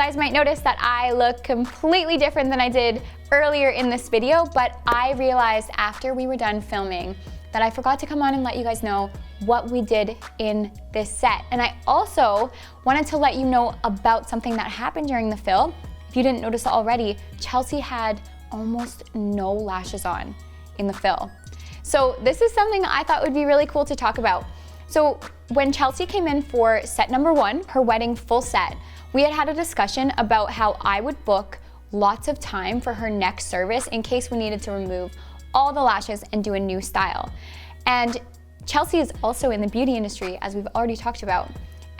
guys might notice that I look completely different than I did earlier in this video, but I realized after we were done filming that I forgot to come on and let you guys know what we did in this set. And I also wanted to let you know about something that happened during the fill. If you didn't notice already, Chelsea had almost no lashes on in the fill. So this is something I thought would be really cool to talk about. So when Chelsea came in for set number 1, her wedding full set, we had a discussion about how I would book lots of time for her next service in case we needed to remove all the lashes and do a new style. And Chelsea is also in the beauty industry, as we've already talked about,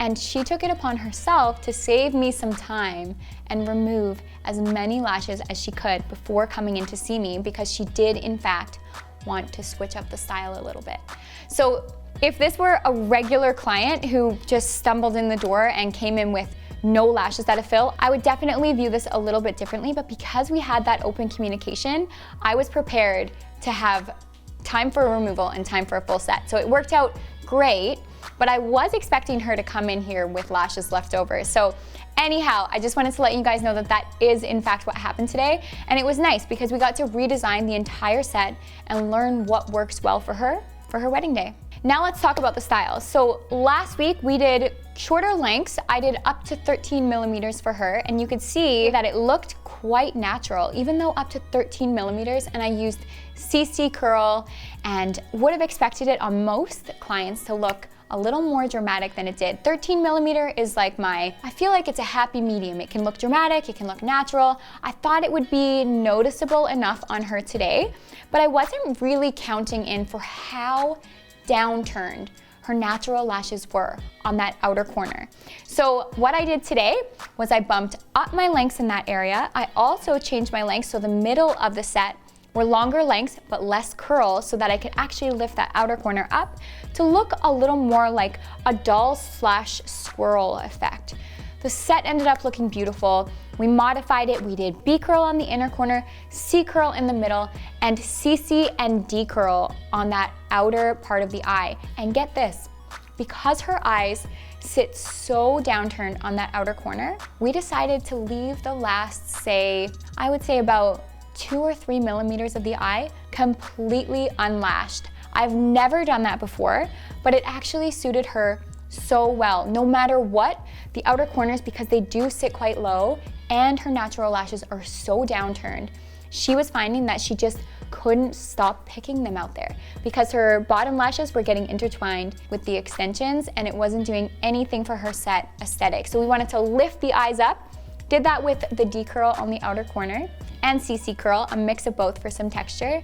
and she took it upon herself to save me some time and remove as many lashes as she could before coming in to see me, because she did in fact want to switch up the style a little bit. So if this were a regular client who just stumbled in the door and came in with no lashes at a fill, I would definitely view this a little bit differently, but because we had that open communication, I was prepared to have time for a removal and time for a full set. So it worked out great, but I was expecting her to come in here with lashes left over. So anyhow, I just wanted to let you guys know that that is in fact what happened today. And it was nice because we got to redesign the entire set and learn what works well for her wedding day. Now let's talk about the styles. So last week we did shorter lengths. I did up to 13 millimeters for her, and you could see that it looked quite natural, even though up to 13 millimeters, and I used CC curl and would have expected it on most clients to look a little more dramatic than it did. 13 millimeter is like I feel like it's a happy medium. It can look dramatic, it can look natural. I thought it would be noticeable enough on her today, but I wasn't really counting in for how downturned her natural lashes were on that outer corner. So what I did today was I bumped up my lengths in that area. I also changed my lengths so the middle of the set were longer lengths but less curl, so that I could actually lift that outer corner up to look a little more like a doll/squirrel effect. The set ended up looking beautiful. We modified it. We did B curl on the inner corner, C curl in the middle, and CC and D curl on that outer part of the eye. And get this, because her eyes sit so downturned on that outer corner, we decided to leave the last, say, I would say about 2 or 3 millimeters of the eye completely unlashed. I've never done that before, but it actually suited her so well. No matter what, the outer corners, because they do sit quite low and her natural lashes are so downturned, she was finding that she just couldn't stop picking them out there because her bottom lashes were getting intertwined with the extensions and it wasn't doing anything for her set aesthetic. So we wanted to lift the eyes up, did that with the D curl on the outer corner and CC curl, a mix of both for some texture.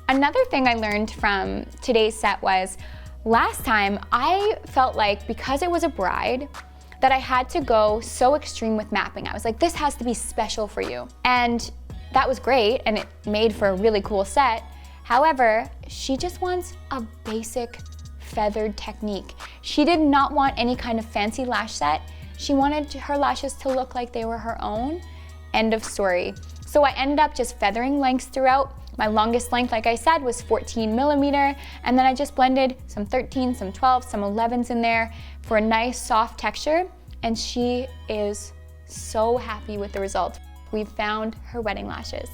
Another thing I learned from today's set was last time I felt like because it was a bride that I had to go so extreme with mapping. I was like, this has to be special for you. And that was great and it made for a really cool set. However, she just wants a basic feathered technique. She did not want any kind of fancy lash set. She wanted her lashes to look like they were her own. End of story. So I ended up just feathering lengths throughout. My longest length, like I said, was 14 millimeter, and then I just blended some 13, some 12, some 11s in there for a nice soft texture, and she is so happy with the result. We've found her wedding lashes.